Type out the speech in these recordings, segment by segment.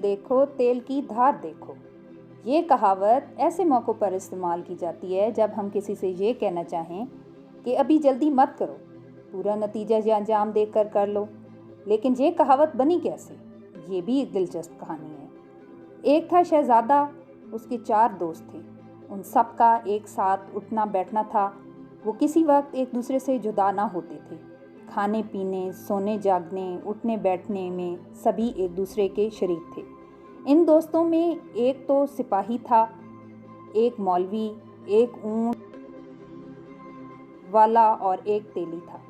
देखो तेल की धार देखो। ये कहावत ऐसे मौक़ों पर इस्तेमाल की जाती है जब हम किसी से ये कहना चाहें कि अभी जल्दी मत करो, पूरा नतीजा या अंजाम देख कर लो। लेकिन ये कहावत बनी कैसे? ये भी एक दिलचस्प कहानी है। एक था शहज़ादा, उसके 4 दोस्त थे। उन सब का एक साथ उठना बैठना था। वो किसी वक्त एक दूसरे से जुदा ना होते थे। खाने पीने, सोने जागने, उठने बैठने में सभी एक दूसरे के शरीक थे। इन दोस्तों में एक तो सिपाही था, एक मौलवी, एक ऊंट वाला और एक तेली था।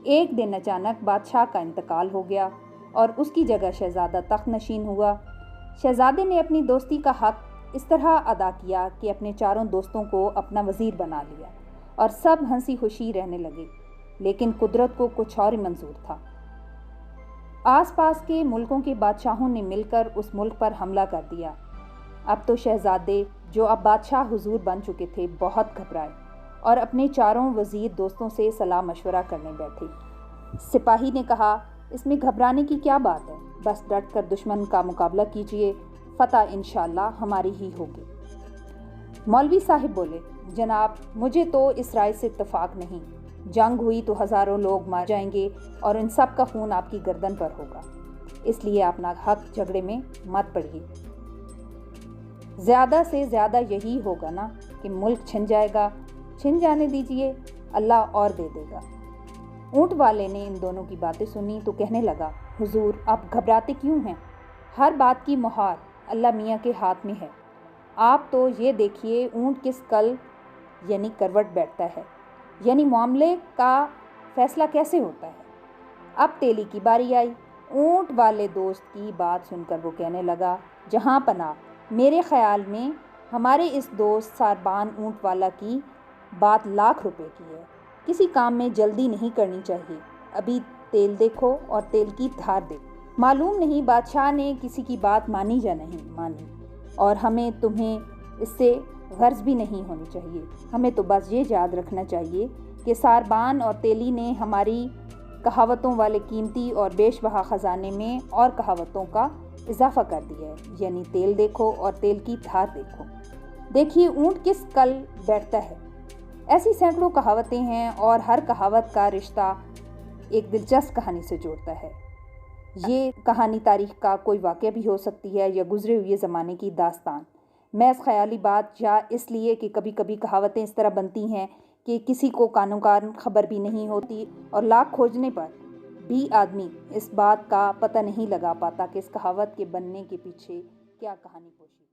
एक दिन अचानक बादशाह का इंतकाल हो गया और उसकी जगह शहज़ादा तख्त नशीन हुआ। शहज़ादे ने अपनी दोस्ती का हक इस तरह अदा किया कि अपने चारों दोस्तों को अपना वज़ीर बना लिया और सब हंसी खुशी रहने लगे। लेकिन कुदरत को कुछ और ही मंजूर था। आसपास के मुल्कों के बादशाहों ने मिलकर उस मुल्क पर हमला कर दिया। अब तो शहज़ादे, जो अब बादशाह हुजूर बन चुके थे, बहुत घबराए और अपने चारों वज़ीर दोस्तों से सलाह मशवरा करने बैठे। सिपाही ने कहा, इसमें घबराने की क्या बात है, बस डट कर दुश्मन का मुकाबला कीजिए, फतह इंशाअल्लाह हमारी ही होगी। मौलवी साहिब बोले, जनाब मुझे तो इस राय से इत्तेफाक नहीं। जंग हुई तो हज़ारों लोग मार जाएंगे और इन सब का खून आपकी गर्दन पर होगा, इसलिए अपना हक झगड़े में मत पड़िए। ज़्यादा से ज़्यादा यही होगा ना कि मुल्क छिन जाएगा। छिन जाने दीजिए, अल्लाह और दे देगा। ऊँट वाले ने इन दोनों की बातें सुनी तो कहने लगा, हुजूर आप घबराते क्यों हैं? हर बात की मुहार अल्लाह मियाँ के हाथ में है। आप तो ये देखिए ऊँट किस कल यानी करवट बैठता है, यानी मामले का फैसला कैसे होता है। अब तेली की बारी आई। ऊँट वाले दोस्त की बात सुनकर वो कहने लगा, जहाँ पनाह, मेरे ख्याल में हमारे इस दोस्त सारबान ऊँट वाला की बात लाख रुपए की है। किसी काम में जल्दी नहीं करनी चाहिए। अभी तेल देखो और तेल की धार देखो। मालूम नहीं बादशाह ने किसी की बात मानी या नहीं मानी, और हमें तुम्हें इससे गर्ज भी नहीं होनी चाहिए। हमें तो बस ये याद रखना चाहिए कि सारबान और तेली ने हमारी कहावतों वाले कीमती और बेशबहा ख़जाने में और कहावतों का इजाफा कर दिया है, यानी तेल देखो और तेल की धार देखो। देखिए ऊँट किस कल बैठता है। ऐसी सैकड़ों कहावतें हैं और हर कहावत का रिश्ता एक दिलचस्प कहानी से जोड़ता है। ये कहानी तारीख का कोई वाक़या भी हो सकती है या गुजरे हुए ज़माने की दास्तान, महज़ ख़याली बात, या इसलिए कि कभी कभी कहावतें इस तरह बनती हैं कि किसी को कानो कान खबर भी नहीं होती और लाख खोजने पर भी आदमी इस बात का पता नहीं लगा पाता कि इस कहावत के बनने के पीछे क्या कहानी पोशी।